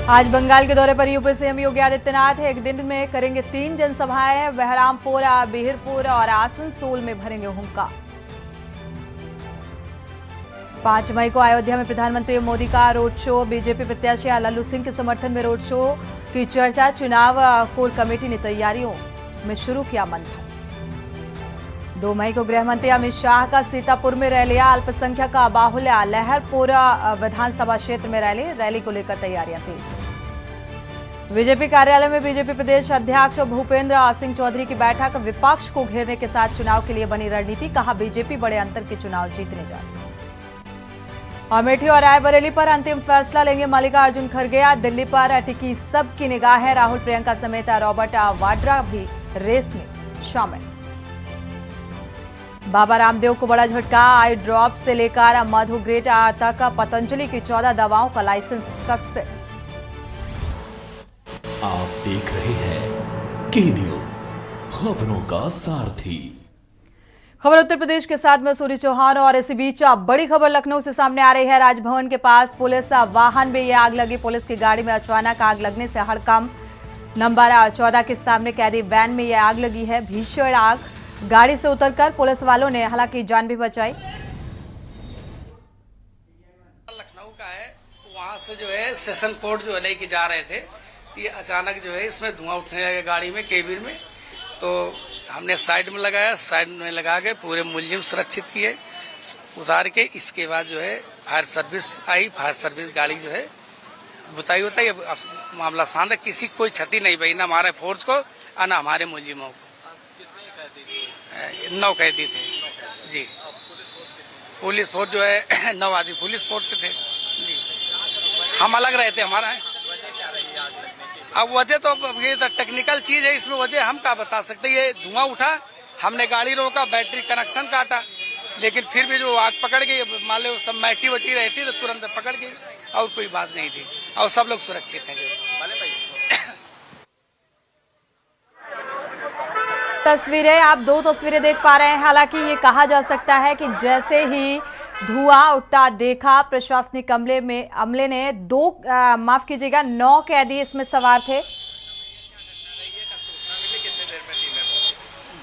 आज बंगाल के दौरे पर यूपी सीएम योगी आदित्यनाथ एक दिन में करेंगे 3 जनसभाएं। बहरामपुर, बिहरपुर और आसनसोल में भरेंगे हुंका। 5 मई को अयोध्या में प्रधानमंत्री मोदी का रोड शो। बीजेपी प्रत्याशी लल्लू सिंह के समर्थन में रोड शो की चर्चा। चुनाव कोर कमेटी ने तैयारियों में शुरू किया मंथन। 2 मई को गृह मंत्री अमित शाह का सीतापुर में रैलियां। अल्पसंख्यक बाहुल्य लहरपुर विधानसभा क्षेत्र में रैली को लेकर तैयारियां तेज। बीजेपी कार्यालय में बीजेपी प्रदेश अध्यक्ष भूपेंद्र सिंह चौधरी की बैठक। विपक्ष को घेरने के साथ चुनाव के लिए बनी रणनीति। कहा, बीजेपी बड़े अंतर के चुनाव जीतने जा रही है। अमेठी और रायबरेली पर अंतिम फैसला लेंगे मल्लिकार्जुन खड़गे। दिल्ली पर टिकी सबकी निगाहें। राहुल, प्रियंका समेत रॉबर्ट वाड्रा भी रेस में शामिल। बाबा रामदेव को बड़ा झटका। आई ड्रॉप से लेकर मधु ग्रेट तक पतंजलि की 14 दवाओं का लाइसेंस सस्पेंड। आप देख रहे हैं के न्यूज, खबरों का सारथी। खबर उत्तर प्रदेश के साथ में सूरी चौहान। और इसी बीच बड़ी खबर लखनऊ से सामने आ रही है। राजभवन के पास पुलिस वाहन में ये आग लगी। पुलिस की गाड़ी में अचानक आग लगने से हड़कंप। नंबर 14 के सामने कैदी वैन में ये आग लगी है। भीषण आग। गाड़ी से उतरकर पुलिस वालों ने हालांकि जान भी बचाई। लखनऊ का है, वहां से जो है सेशन कोर्ट जो है लेके जा रहे थे, तो ये अचानक जो है इसमें धुआं उठने लगा गाड़ी में, केबिन में। तो हमने साइड में लगाया, साइड में लगा के पूरे मुलजिम सुरक्षित किए, उतार के। इसके बाद जो है फायर सर्विस आई। फायर सर्विस गाड़ी जो है बुताई होता है। मामला शांत है, किसी कोई क्षति नहीं भई, ना हमारे फोर्स को और ना हमारे मुलजिमों को। 9 कैदी थे जी। पुलिस फोर्स जो है 9 आदमी पुलिस फोर्स के थे जी। हम अलग रहे थे, हमारा है। अब वजह तो ये तो टेक्निकल चीज है, इसमें वजह हम क्या बता सकते। ये धुआं उठा, हमने गाड़ी रोका, बैटरी कनेक्शन काटा, लेकिन फिर भी जो आग पकड़ गई, मान लो सब मैटी वटी रहती तो तुरंत पकड़ गई, और कोई बात नहीं थी, और सब लोग सुरक्षित हैं। तस्वीरें, आप 2 तस्वीरें देख पा रहे हैं। हालांकि ये कहा जा सकता है कि जैसे ही धुआं उठता देखा, प्रशासनिक अमले ने 9 कैदी इसमें सवार थे।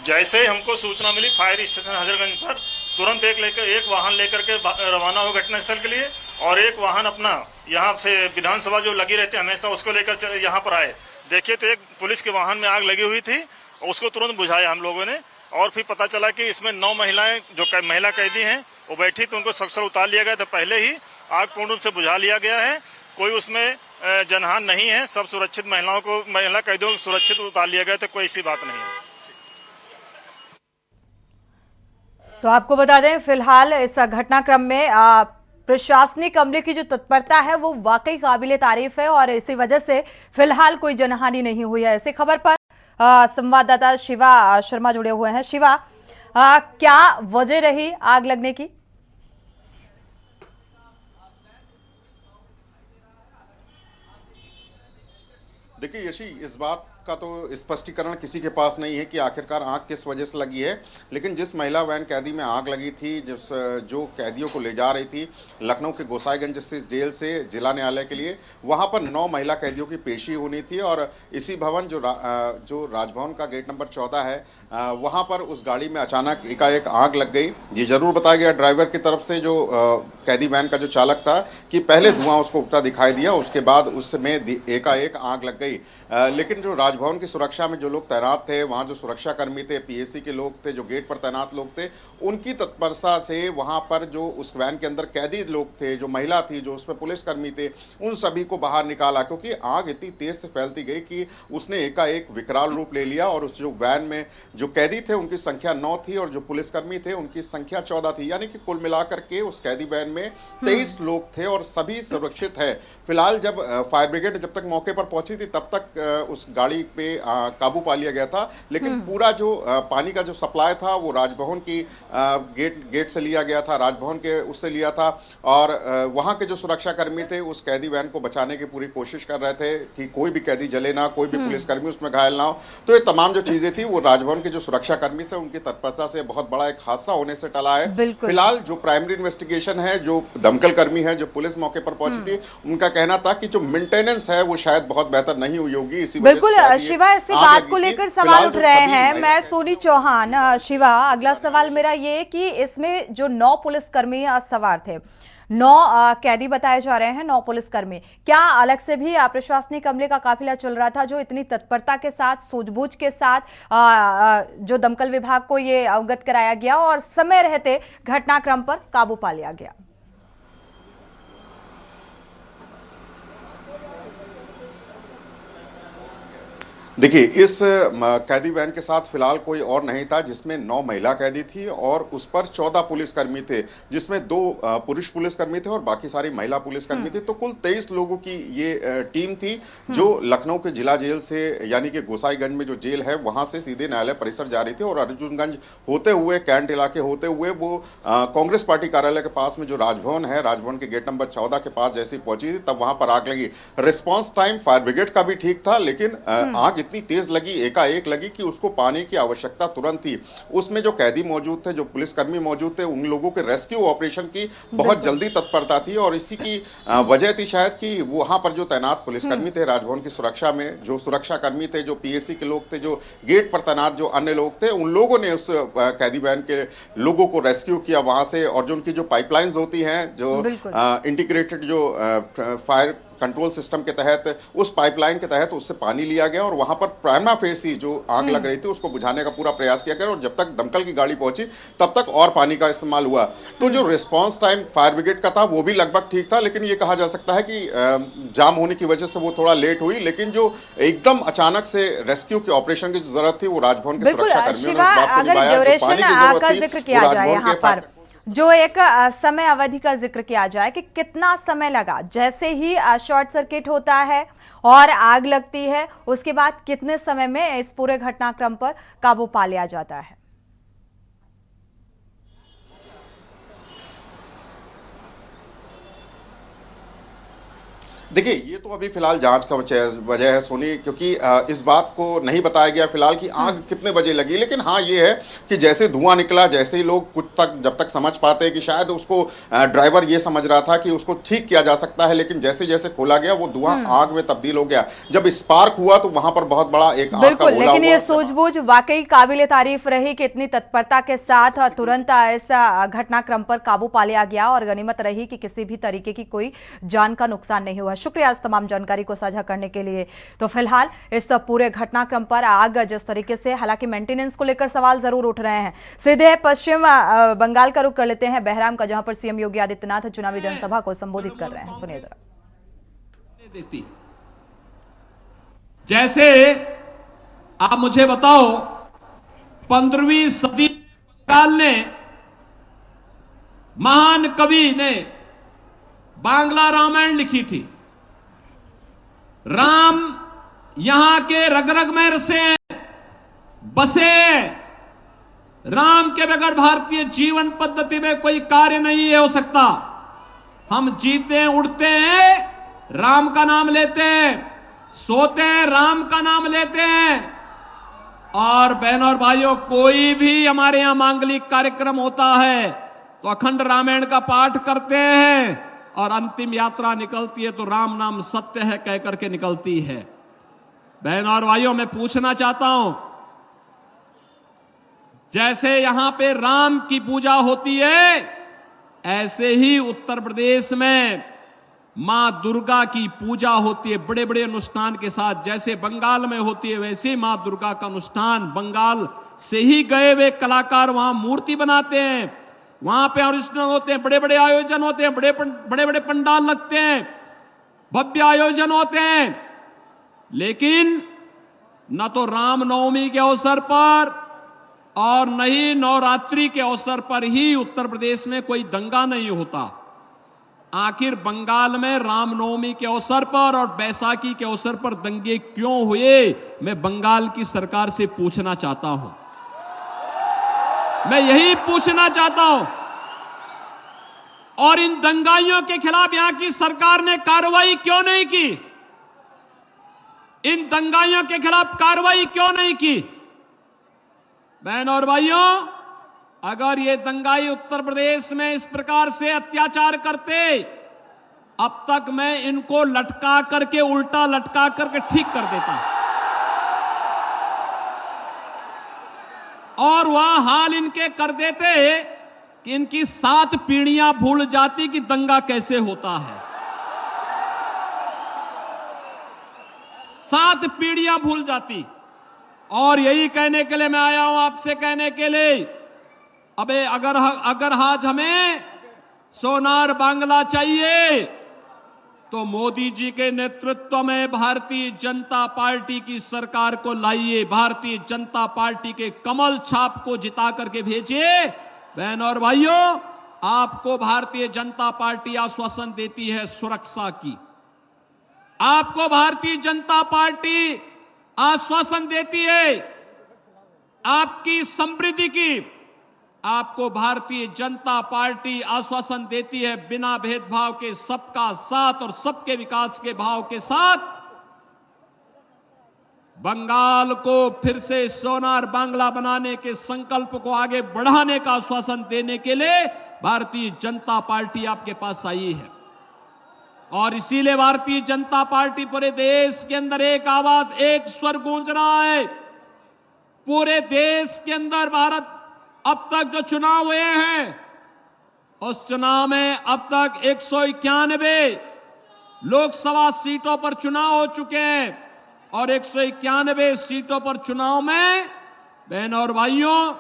जैसे ही हमको सूचना मिली फायर स्टेशन हजरगंज पर, तुरंत एक वाहन लेकर के रवाना हो घटनास्थल के लिए, और एक वाहन अपना यहाँ से विधानसभा जो लगी रहती है हमेशा, उसको लेकर यहाँ पर आए। देखिए तो एक पुलिस के वाहन में आग लगी हुई थी, उसको तुरंत बुझाया हम लोगों ने। और फिर पता चला कि इसमें 9 महिलाएं जो महिला कैदी हैं वो बैठी, तो उनको सख्त उतार लिया गया। तो पहले ही आग पूर्ण रूप से बुझा लिया गया है। कोई उसमें जनहानि नहीं है। सब सुरक्षित महिला कैदियों को सुरक्षित उतार लिया गया, तो कोई ऐसी बात नहीं है। तो आपको बता दें, फिलहाल इस घटनाक्रम में प्रशासनिक अमले की जो तत्परता है वो वाकई काबिले तारीफ है, और इसी वजह से फिलहाल कोई जनहानि नहीं हुई है। इसी खबर पर संवाददाता शिवा शर्मा जुड़े हुए हैं। शिवा, क्या वजह रही आग लगने की? देखिए यशी, इस बात का तो स्पष्टीकरण किसी के पास नहीं है कि आखिरकार आग किस वजह से लगी है। लेकिन जिस महिला वैन कैदी में आग लगी थी, जो कैदियों को ले जा रही थी लखनऊ के गोसाईगंज स्थित जेल से जिला न्यायालय के लिए, वहां पर 9 महिला कैदियों की पेशी होनी थी। और इसी भवन जो राजभवन का गेट नंबर 14 है, वहां पर उस गाड़ी में अचानक एकाएक आग लग गई। ये जरूर बताया गया ड्राइवर की तरफ से, जो कैदी वैन का जो चालक था, कि पहले धुआं उसको उठता दिखाई दिया, उसके बाद उसमें एकाएक आग लग गई। लेकिन जो राजभवन की सुरक्षा में जो लोग तैनात थे, वहाँ जो सुरक्षा कर्मी थे, पीएससी के लोग थे, जो गेट पर तैनात लोग थे, उनकी तत्परता से वहाँ पर जो उस वैन के अंदर कैदी लोग थे, जो महिला थी, जो उसमें पुलिस कर्मी थे, उन सभी को बाहर निकाला। क्योंकि आग इतनी तेज से फैलती गई कि उसने एकाएक विकराल रूप ले लिया। और उस जो वैन में जो कैदी थे उनकी संख्या 9 थी, और जो पुलिसकर्मी थे उनकी संख्या 14 थी। यानी कि कुल मिलाकर के उस कैदी वैन में 23 लोग थे, और सभी सुरक्षित है। फिलहाल जब फायर ब्रिगेड जब तक मौके पर पहुंची थी, तब तक उस गाड़ी गाड़ी पे काबू पा लिया गया था, लेकिन पूरा जो पानी का जो सप्लाई था वो राजभवन की गेट से लिया गया था, राजभवन के उससे लिया था, और वहाँ के जो सुरक्षा कर्मी थे उस कैदी वैन को बचाने की पूरी कोशिश कर रहे थे कि कोई भी कैदी जले ना, कोई भी पुलिसकर्मी उसमें घायल ना हो। तो ये तमाम जो चीजें थी वो राजभवन के जो सुरक्षा कर्मी थे उनकी तत्परता से बहुत बड़ा एक हादसा होने से टला है। फिलहाल जो प्राइमरी इन्वेस्टिगेशन है, जो दमकल कर्मी है, जो पुलिस मौके पर पहुंची थी, उनका कहना था कि जो मेंटेनेंस है वो शायद बहुत बेहतर नहीं हुई होगी, इसी वजह से बिल्कुल शिवा, इसी बात को लेकर सवाल उठ रहे हैं। मैं सोनी चौहान, शिवा, अगला सवाल मेरा ये कि इसमें जो 9 पुलिसकर्मी सवार थे, 9 कैदी बताए जा रहे हैं, 9 पुलिसकर्मी, क्या अलग से भी प्रशासनिक अमले का काफिला चल रहा था जो इतनी तत्परता के साथ, सूझबूझ के साथ जो दमकल विभाग को ये अवगत कराया गया और समय रहते घटनाक्रम पर काबू पा लिया गया? देखिए, इस कैदी वैन के साथ फिलहाल कोई और नहीं था, जिसमें 9 महिला कैदी थी और उस पर 14 पुलिसकर्मी थे, जिसमें 2 पुरुष पुलिसकर्मी थे और बाकी सारी महिला पुलिसकर्मी थे। तो कुल 23 लोगों की ये टीम थी जो लखनऊ के जिला जेल से, यानी कि गोसाईगंज में जो जेल है वहां से सीधे न्यायालय परिसर जा रही थी और अर्जुनगंज होते हुए, कैंट इलाके होते हुए वो कांग्रेस पार्टी कार्यालय के पास में जो राजभवन है, राजभवन के गेट नंबर 14 के पास जैसे पहुंची थी तब वहां पर आग लगी। रिस्पॉन्स टाइम फायर ब्रिगेड का भी ठीक था, लेकिन आग इतनी तेज लगी, एकाएक लगी कि उसको पाने की आवश्यकता तुरंत थी। उसमें जो कैदी मौजूद थे, जो पुलिसकर्मी मौजूद थे, उन लोगों के रेस्क्यू ऑपरेशन की बहुत जल्दी तत्परता थी और इसी की वजह थी शायद कि वहां पर जो तैनात पुलिसकर्मी थे राजभवन की सुरक्षा में, जो सुरक्षा कर्मी थे, जो पीएससी के लोग थे, जो गेट पर तैनात जो अन्य लोग थे, उन लोगों ने उस कैदी वैन के लोगों को रेस्क्यू किया वहां से। और जो उनकी जो पाइपलाइंस होती हैं, जो इंटीग्रेटेड जो फायर कंट्रोल सिस्टम के तहत, उस पाइपलाइन के तहत उससे पानी लिया गया और वहां पर प्राइमा फेसी जो आग लग रही थी उसको बुझाने का पूरा प्रयास किया गया और जब तक दमकल की गाड़ी पहुंची तब तक और पानी का इस्तेमाल हुआ। तो जो रिस्पांस टाइम फायर ब्रिगेड का था वो भी लगभग ठीक था, लेकिन ये कहा जा सकता है कि जाम होने की वजह से वो थोड़ा लेट हुई। लेकिन जो एकदम अचानक से रेस्क्यू के ऑपरेशन की जरूरत थी वो राजभवन के सुरक्षा कर्मियों ने उस बात को निभाया। जो पानी की जरूरत थी वो राजभवन के जो एक समय अवधि का जिक्र किया जाए कि कितना समय लगा, जैसे ही शॉर्ट सर्किट होता है और आग लगती है उसके बाद कितने समय में इस पूरे घटनाक्रम पर काबू पा लिया जाता है? देखिए, ये तो अभी फिलहाल जांच का वजह है सोनी, क्योंकि इस बात को नहीं बताया गया फिलहाल कि आग कितने बजे लगी। लेकिन हाँ ये है कि जैसे धुआं निकला, जैसे ही लोग कुछ तक जब तक समझ पाते हैं कि शायद उसको ड्राइवर ये समझ रहा था कि उसको ठीक किया जा सकता है, लेकिन जैसे जैसे खोला गया वो धुआं आग में तब्दील हो गया। जब स्पार्क हुआ तो वहां पर बहुत बड़ा एक आग का गोला हुआ। लेकिन ये सूझबूझ वाकई काबिले तारीफ रही कि इतनी तत्परता के साथ तुरंत इस घटनाक्रम पर काबू पा लिया गया और गनीमत रही कि किसी भी तरीके की कोई जान का नुकसान नहीं हुआ। शुक्रिया इस तमाम जानकारी को साझा करने के लिए। तो फिलहाल इस पूरे घटनाक्रम पर आग जिस तरीके से, हालांकि मेंटेनेंस को लेकर सवाल जरूर उठ रहे हैं। सीधे पश्चिम बंगाल का रुख कर लेते हैं, बहराम का, जहां पर सीएम योगी आदित्यनाथ चुनावी जनसभा को संबोधित कर रहे हैं। सुनिए जरा। जैसे आप मुझे बताओ, 15वीं सदी बंगाल ने, महान कवि ने बांग्ला रामायण लिखी थी। राम यहां के रग रग में रसे बसे। राम के बगैर भारतीय जीवन पद्धति में कोई कार्य नहीं हो सकता। हम जीते हैं, उड़ते हैं, राम का नाम लेते हैं, सोते हैं, राम का नाम लेते हैं। और बहनों और भाइयों, कोई भी हमारे यहां मांगलिक कार्यक्रम होता है तो अखंड रामायण का पाठ करते हैं और अंतिम यात्रा निकलती है तो राम नाम सत्य है कह करके निकलती है। बहनों और भाइयों, मैं पूछना चाहता हूं, जैसे यहां पे राम की पूजा होती है, ऐसे ही उत्तर प्रदेश में मां दुर्गा की पूजा होती है बड़े बड़े अनुष्ठान के साथ। जैसे बंगाल में होती है वैसे मां दुर्गा का अनुष्ठान, बंगाल से ही गए हुए कलाकार वहां मूर्ति बनाते हैं, वहां पे अनुष्ठान होते हैं, बड़े बड़े आयोजन होते हैं, बड़े बड़े पंडाल लगते हैं, भव्य आयोजन होते हैं। लेकिन न तो रामनवमी के अवसर पर और न ही नवरात्रि के अवसर पर ही उत्तर प्रदेश में कोई दंगा नहीं होता। आखिर बंगाल में रामनवमी के अवसर पर और बैसाखी के अवसर पर दंगे क्यों हुए, मैं बंगाल की सरकार से पूछना चाहता हूं। मैं यही पूछना चाहता हूं। और इन दंगाइयों के खिलाफ यहां की सरकार ने कार्रवाई क्यों नहीं की? इन दंगाइयों के खिलाफ कार्रवाई क्यों नहीं की? बहनों और भाइयों, अगर ये दंगाई उत्तर प्रदेश में इस प्रकार से अत्याचार करते, अब तक मैं इनको लटका करके, उल्टा लटका करके ठीक कर देता। और वह हाल इनके कर देते कि इनकी 7 पीढ़ियां भूल जाती कि दंगा कैसे होता है। 7 पीढ़ियां भूल जाती। और यही कहने के लिए मैं आया हूं, आपसे कहने के लिए, अबे अगर आज हमें सोनार बांग्ला चाहिए तो मोदी जी के नेतृत्व में भारतीय जनता पार्टी की सरकार को लाइए, भारतीय जनता पार्टी के कमल छाप को जिता करके भेजिए। बहनों और भाइयों, आपको भारतीय जनता पार्टी आश्वासन देती है सुरक्षा की, आपको भारतीय जनता पार्टी आश्वासन देती है आपकी समृद्धि की, आपको भारतीय जनता पार्टी आश्वासन देती है बिना भेदभाव के सबका साथ और सबके विकास के भाव के साथ बंगाल को फिर से सोनार बांग्ला बनाने के संकल्प को आगे बढ़ाने का आश्वासन देने के लिए भारतीय जनता पार्टी आपके पास आई है। और इसीलिए भारतीय जनता पार्टी पूरे देश के अंदर एक आवाज, एक स्वर गूंज रहा है। पूरे देश के अंदर भारत अब तक जो चुनाव हुए हैं, उस चुनाव में अब तक 191 लोकसभा सीटों पर चुनाव हो चुके हैं। और 191 सीटों पर चुनाव में बहनों और भाइयों,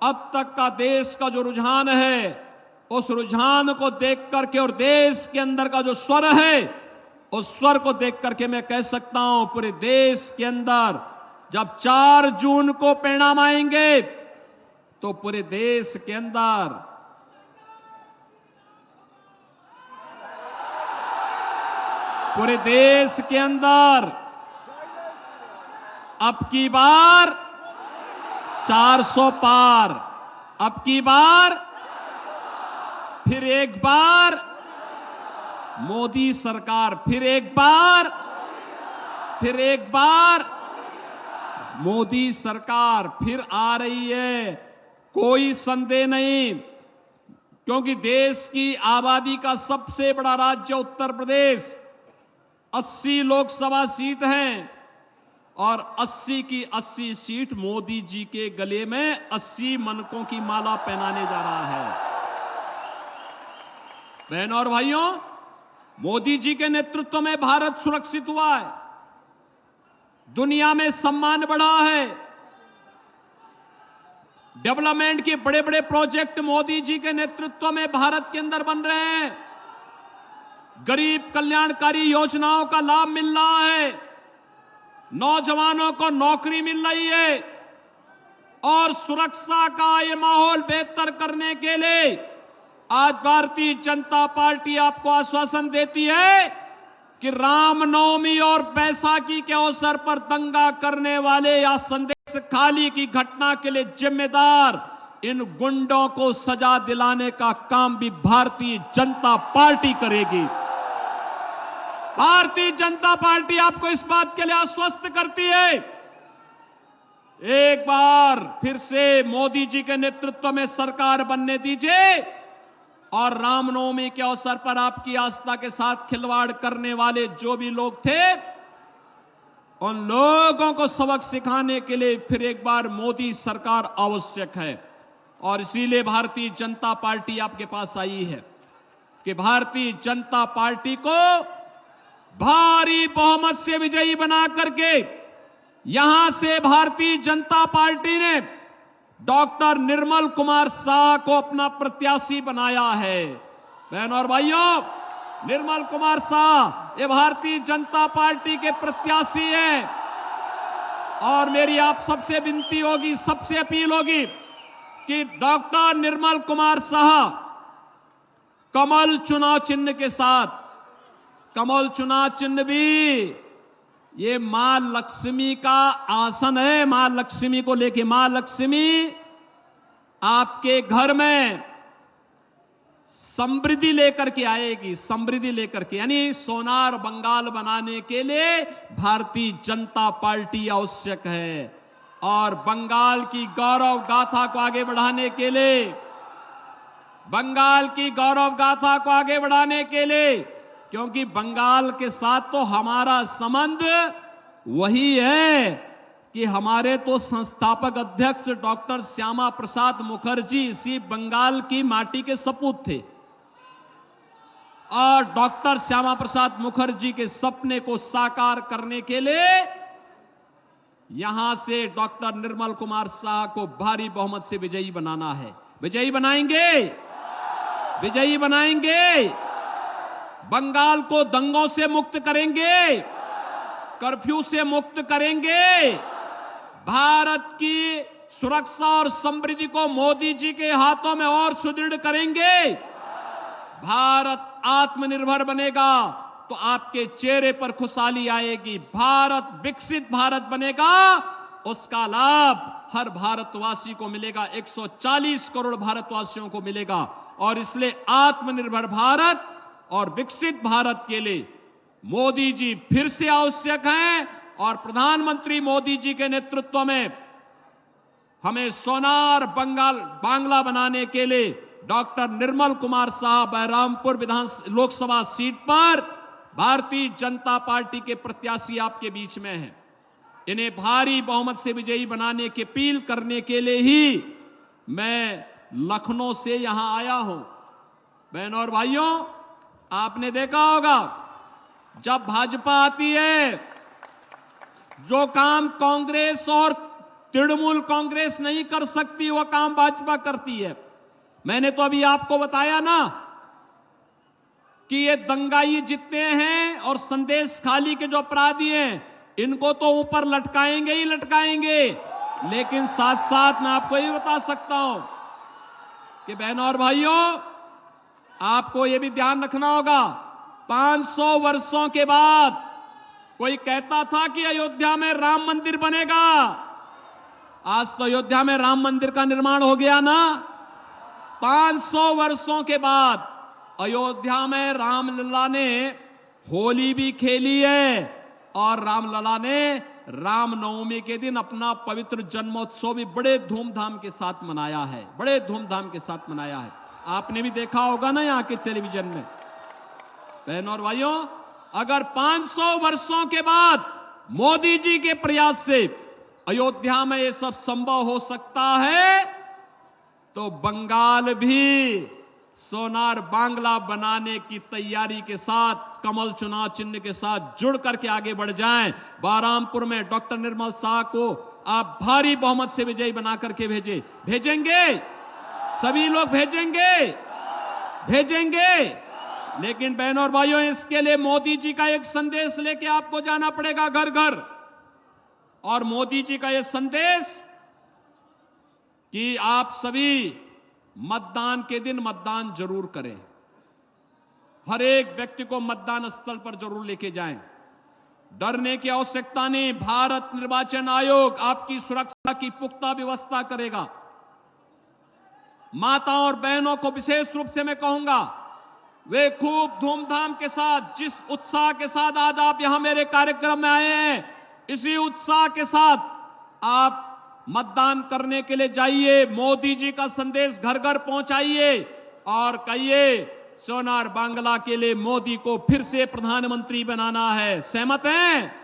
अब तक का देश का जो रुझान है, उस रुझान को देख करके और देश के अंदर का जो स्वर है, उस स्वर को देख करके मैं कह सकता हूं पूरे देश के अंदर जब 4 जून को परिणाम आएंगे तो पूरे देश के अंदर अब की बार 400 पार, अब की बार फिर एक बार मोदी सरकार, फिर एक बार मोदी सरकार फिर आ रही है। कोई संदेह नहीं, क्योंकि देश की आबादी का सबसे बड़ा राज्य उत्तर प्रदेश, 80 लोकसभा सीट हैं और 80 की 80 सीट मोदी जी के गले में 80 मनकों की माला पहनाने जा रहा है। बहनों और भाइयों, मोदी जी के नेतृत्व में भारत सुरक्षित हुआ है, दुनिया में सम्मान बढ़ा है, डेवलपमेंट के बड़े बड़े प्रोजेक्ट मोदी जी के नेतृत्व में भारत के अंदर बन रहे हैं, गरीब कल्याणकारी योजनाओं का लाभ मिल रहा है, नौजवानों को नौकरी मिल रही है। और सुरक्षा का ये माहौल बेहतर करने के लिए आज भारतीय जनता पार्टी आपको आश्वासन देती है कि रामनवमी और बैसाखी के अवसर पर दंगा करने वाले या संदेश खाली की घटना के लिए जिम्मेदार इन गुंडों को सजा दिलाने का काम भी भारतीय जनता पार्टी करेगी। भारतीय जनता पार्टी आपको इस बात के लिए आश्वस्त करती है, एक बार फिर से मोदी जी के नेतृत्व में सरकार बनने दीजिए और रामनवमी के अवसर पर आपकी आस्था के साथ खिलवाड़ करने वाले जो भी लोग थे, उन लोगों को सबक सिखाने के लिए फिर एक बार मोदी सरकार आवश्यक है। और इसीलिए भारतीय जनता पार्टी आपके पास आई है कि भारतीय जनता पार्टी को भारी बहुमत से विजयी बना करके यहां से भारतीय जनता पार्टी ने डॉक्टर निर्मल कुमार शाह को अपना प्रत्याशी बनाया है। बहनों और भाइयों, निर्मल कुमार शाह ये भारतीय जनता पार्टी के प्रत्याशी हैं और मेरी आप सबसे विनती होगी, सबसे अपील होगी कि डॉक्टर निर्मल कुमार शाह कमल चुनाव चिन्ह के साथ, कमल चुनाव चिन्ह भी ये मां लक्ष्मी का आसन है। मां लक्ष्मी को लेके, मां लक्ष्मी आपके घर में समृद्धि लेकर के आएगी, समृद्धि लेकर के, यानी सोनार बंगाल बनाने के लिए भारतीय जनता पार्टी आवश्यक है। और बंगाल की गौरव गाथा को आगे बढ़ाने के लिए, बंगाल की गौरव गाथा को आगे बढ़ाने के लिए, क्योंकि बंगाल के साथ तो हमारा संबंध वही है कि हमारे तो संस्थापक अध्यक्ष डॉक्टर श्यामा प्रसाद मुखर्जी इसी बंगाल की माटी के सपूत थे। और डॉक्टर श्यामा प्रसाद मुखर्जी के सपने को साकार करने के लिए यहां से डॉक्टर निर्मल कुमार शाह को भारी बहुमत से विजयी बनाना है। विजयी बनाएंगे, विजयी बनाएंगे। बंगाल को दंगों से मुक्त करेंगे, कर्फ्यू से मुक्त करेंगे। भारत की सुरक्षा और समृद्धि को मोदी जी के हाथों में और सुदृढ़ करेंगे। भारत आत्मनिर्भर बनेगा तो आपके चेहरे पर खुशहाली आएगी। भारत विकसित भारत बनेगा, उसका लाभ हर भारतवासी को मिलेगा, 140 करोड़ भारतवासियों को मिलेगा। और इसलिए आत्मनिर्भर भारत और विकसित भारत के लिए मोदी जी फिर से आवश्यक हैं। और प्रधानमंत्री मोदी जी के नेतृत्व में हमें सोनार बांग्ला बनाने के लिए डॉक्टर निर्मल कुमार शाह बहरामपुर लोकसभा सीट पर भारतीय जनता पार्टी के प्रत्याशी आपके बीच में हैं। इन्हें भारी बहुमत से विजयी बनाने की अपील करने के लिए ही मैं लखनऊ से यहां आया हूं। बहनों और भाइयों, आपने देखा होगा जब भाजपा आती है, जो काम कांग्रेस और तृणमूल कांग्रेस नहीं कर सकती वह काम भाजपा करती है। मैंने तो अभी आपको बताया ना कि ये दंगाई जितने हैं और संदेश खाली के जो अपराधी हैं, इनको तो ऊपर लटकाएंगे ही लटकाएंगे। लेकिन साथ साथ मैं आपको ये बता सकता हूं कि बहनों और भाइयों, आपको ये भी ध्यान रखना होगा, 500 वर्षों के बाद कोई कहता था कि अयोध्या में राम मंदिर बनेगा। आज तो अयोध्या में राम मंदिर का निर्माण हो गया ना। 500 वर्षों के बाद अयोध्या में रामलला ने होली भी खेली है और रामलला ने रामनवमी के दिन अपना पवित्र जन्मोत्सव भी बड़े धूमधाम के साथ मनाया है, बड़े धूमधाम के साथ मनाया है। आपने भी देखा होगा ना यहाँ के टेलीविजन में। बहनों और भाइयों, अगर 500 वर्षों के बाद मोदी जी के प्रयास से अयोध्या में ये सब संभव हो सकता है, तो बंगाल भी सोनार बांग्ला बनाने की तैयारी के साथ कमल चुनाव चिन्ह के साथ जुड़ करके आगे बढ़ जाएं। बहरामपुर में डॉक्टर निर्मल शाह को आप भारी बहुमत से विजयी बना करके भेजेंगे, सभी लोग भेजेंगे। लेकिन बहनों और भाइयों, इसके लिए मोदी जी का एक संदेश लेके आपको जाना पड़ेगा घर घर। और मोदी जी का यह संदेश कि आप सभी मतदान के दिन मतदान जरूर करें, हर एक व्यक्ति को मतदान स्थल पर जरूर लेके जाएं। डरने की आवश्यकता नहीं। भारत निर्वाचन आयोग आपकी सुरक्षा की पुख्ता व्यवस्था करेगा। माताओं और बहनों को विशेष रूप से मैं कहूंगा, वे खूब धूमधाम के साथ, जिस उत्साह के साथ आज आप यहां मेरे कार्यक्रम में आए हैं, इसी उत्साह के साथ आप मतदान करने के लिए जाइए। मोदी जी का संदेश घर घर पहुंचाइए और कहिए सोनार बांग्ला के लिए मोदी को फिर से प्रधानमंत्री बनाना है। सहमत हैं?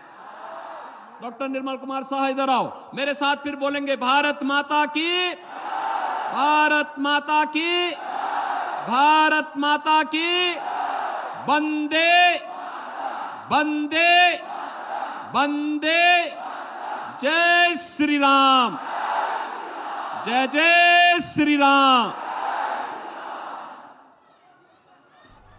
डॉक्टर निर्मल कुमार शाह इधर आओ, मेरे साथ फिर बोलेंगे, भारत माता की, भारत माता की, भारत माता की, वंदे वंदे वंदे, जय श्री राम, जय जय श्री राम।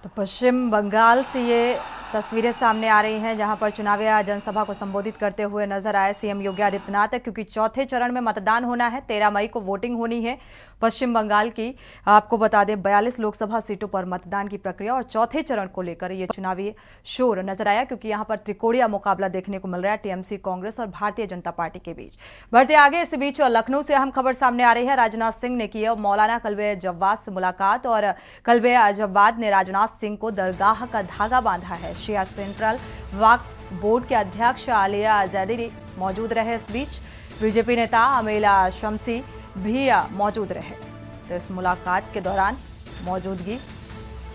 तो पश्चिम बंगाल से ये तस्वीरें सामने आ रही हैं जहां पर चुनावी जनसभा को संबोधित करते हुए नजर आए सीएम योगी आदित्यनाथ, क्योंकि चौथे चरण में मतदान होना है। 13 मई को वोटिंग होनी है पश्चिम बंगाल की। आपको बता दें 42 लोकसभा सीटों पर मतदान की प्रक्रिया और चौथे चरण को लेकर ये चुनावी शोर नजर आया, क्योंकि यहां पर त्रिकोणीय मुकाबला देखने को मिल रहा है टीएमसी, कांग्रेस और भारतीय जनता पार्टी के बीच। बढ़ते आगे, इस बीच लखनऊ से अहम खबर सामने आ रही है। राजनाथ सिंह ने की है मौलाना कल्बे जव्वाद से मुलाकात और कल्बे जव्वाद ने राजनाथ सिंह को दरगाह का धागा बांधा है। शिया सेंट्रल वक्फ बोर्ड के अध्यक्ष आलिया जैदी मौजूद रहे। इस बीच बीजेपी नेता अमीला शम्सी भी मौजूद रहे। तो इस मुलाकात के दौरान मौजूदगी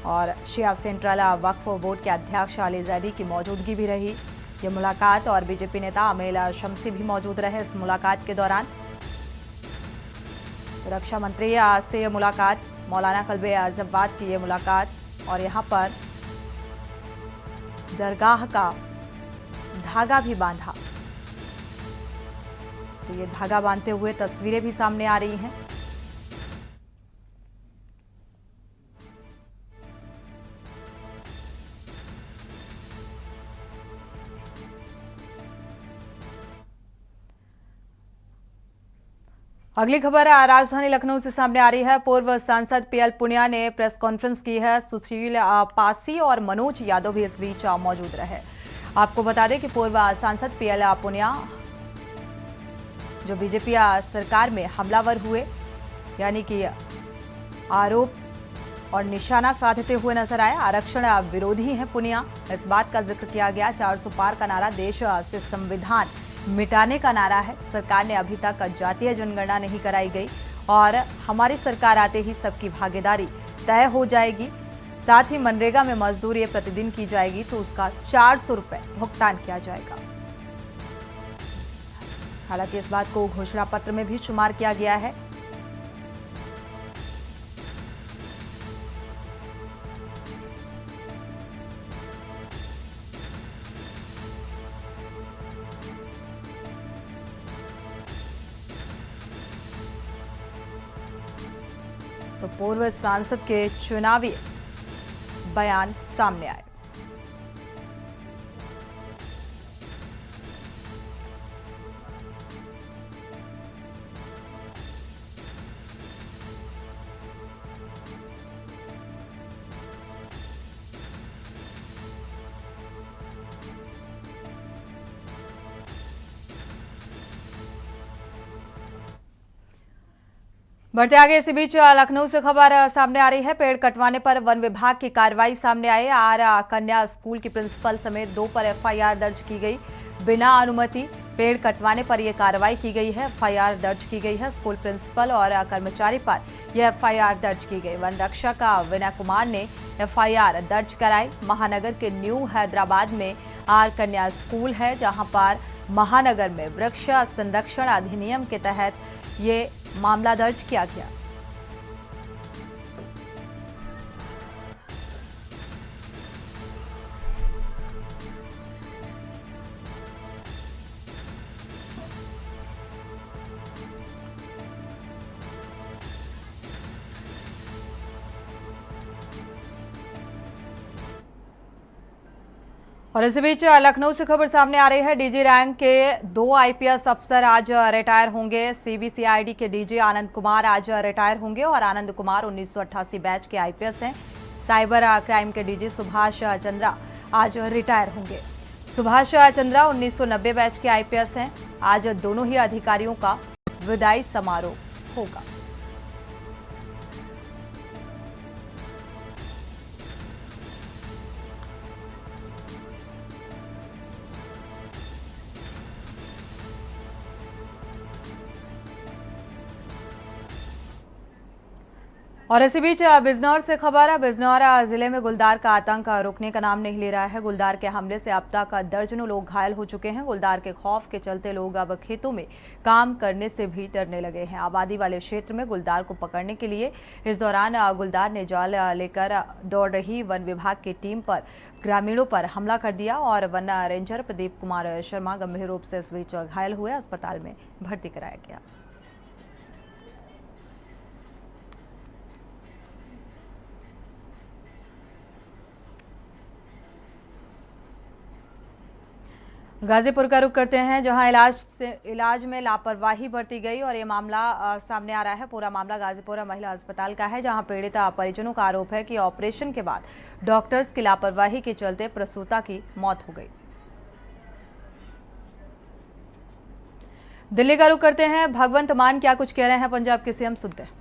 और शिया सेंट्रल वक्फ बोर्ड के अध्यक्ष आलिया जैदी की मौजूदगी भी रही ये मुलाकात, और बीजेपी नेता अमीला शम्सी भी मौजूद रहे इस मुलाकात के दौरान। रक्षा मंत्री से ये मुलाकात, मौलाना कल्बे जव्वाद की ये मुलाकात, और यहाँ पर दरगाह का धागा भी बांधा। तो ये धागा बांधते हुए तस्वीरें भी सामने आ रही हैं। अगली खबर राजधानी लखनऊ से सामने आ रही है। पूर्व सांसद पीएल पुनिया ने प्रेस कॉन्फ्रेंस की है। सुशील पासी और मनोज यादव भी इस बीच मौजूद रहे। आपको बता दें कि पूर्व सांसद पीएल पुनिया जो बीजेपी सरकार में हमलावर हुए, यानी कि आरोप और निशाना साधते हुए नजर आए। आरक्षण विरोधी हैं पुनिया। इस बात का जिक्र किया गया। 400 पार का नारा देश से संविधान मिटाने का नारा है। सरकार ने अभी तक जातीय जनगणना नहीं कराई गई और हमारी सरकार आते ही सबकी भागीदारी तय हो जाएगी। साथ ही मनरेगा में मजदूरी प्रतिदिन की जाएगी तो उसका 400 रुपए भुगतान किया जाएगा। हालांकि इस बात को घोषणा पत्र में भी शुमार किया गया है। तो पूर्व सांसद के चुनावी बयान सामने आए। बढ़ते आगे, इसी बीच लखनऊ से खबर सामने आ रही है। पेड़ कटवाने पर वन विभाग की कार्रवाई सामने आई। आर कन्या स्कूल की प्रिंसिपल समेत 2 पर एफआईआर दर्ज की गई। बिना अनुमति पेड़ कटवाने पर यह कार्रवाई की गई है। एफआईआर दर्ज की गई है। स्कूल प्रिंसिपल और कर्मचारी पर यह एफआईआर दर्ज की गई। वन रक्षक विनय कुमार ने एफआईआर दर्ज कराई। महानगर के न्यू हैदराबाद में आर कन्या स्कूल है, जहां पर महानगर में वृक्ष संरक्षण अधिनियम के तहत ये मामला दर्ज किया गया। और इसी बीच लखनऊ से खबर सामने आ रही है। डीजी रैंक के 2 आईपीएस अफसर आज रिटायर होंगे। सीबीसीआईडी के डीजी आनंद कुमार आज रिटायर होंगे और आनंद कुमार 1988 बैच के आईपीएस हैं। साइबर क्राइम के डीजी सुभाष चंद्रा आज रिटायर होंगे। सुभाष चंद्रा 1990 बैच के आईपीएस हैं। आज दोनों ही अधिकारियों का विदाई समारोह होगा। और इसी बीच बिजनौर से खबर है। बिजनौर जिले में गुलदार का आतंक रुकने का नाम नहीं ले रहा है। गुलदार के हमले से अब तक दर्जनों लोग घायल हो चुके हैं। गुलदार के खौफ के चलते लोग अब खेतों में काम करने से भी डरने लगे हैं। आबादी वाले क्षेत्र में गुलदार को पकड़ने के लिए इस दौरान गुलदार ने जाल लेकर दौड़ रही वन विभाग की टीम पर ग्रामीणों पर हमला कर दिया और वन रेंजर प्रदीप कुमार शर्मा गंभीर रूप से इस बीच घायल हुए, अस्पताल में भर्ती कराया गया। गाजीपुर का रुख करते हैं, जहां इलाज में लापरवाही बरती गई और ये मामला सामने आ रहा है। पूरा मामला गाजीपुर महिला अस्पताल का है, जहां पीड़िता परिजनों का आरोप है कि ऑपरेशन के बाद डॉक्टर्स की लापरवाही के चलते प्रसूता की मौत हो गई। दिल्ली का रुख करते हैं, भगवंत मान क्या कुछ कह रहे हैं पंजाब के सीएम, सुनते हैं।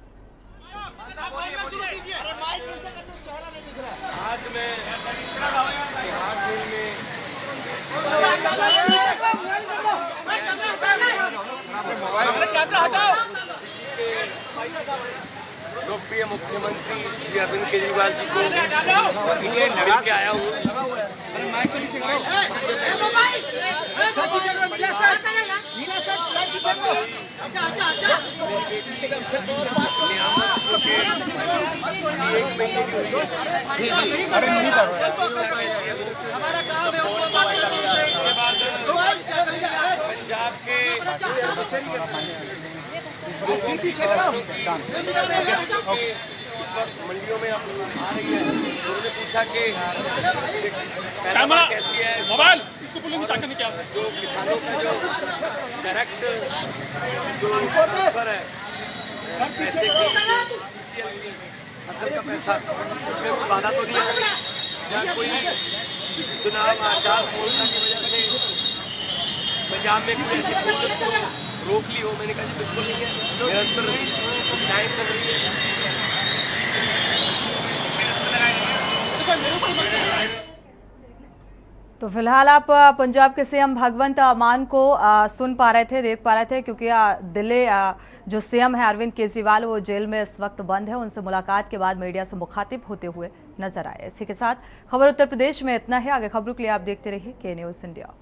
लोकप्रिय मुख्यमंत्री श्री अरविंद केजरीवाल जी को मिल के आया हूँ। पंजाब के मंडियों में आ रही है, उन्होंने पूछा कि पैदावार कैसी है, मोबाइल इसको बोलेंगे चाकू क्या जो किसानों का जो डायरेक्ट जो ऑफर है पैसे की CCL की फसल का पैसा, उसमें कोई बाधा तो नहीं है या कोई चुनाव आचार संहिता की वजह से पंजाब में कोई ऐसी सहूलत को रोक ली हो। मैंने कहा जी बिल्कुल नहीं है, निरंतर सुविधाएं चल रही है। तो फिलहाल आप पंजाब के सीएम भगवंत मान को सुन पा रहे थे, देख पा रहे थे, क्योंकि दिल्ली जो सीएम है अरविंद केजरीवाल वो जेल में इस वक्त बंद है। उनसे मुलाकात के बाद मीडिया से मुखातिब होते हुए नजर आए। इसी के साथ खबर उत्तर प्रदेश में इतना है। आगे खबरों के लिए आप देखते रहिए के न्यूज़ इंडिया।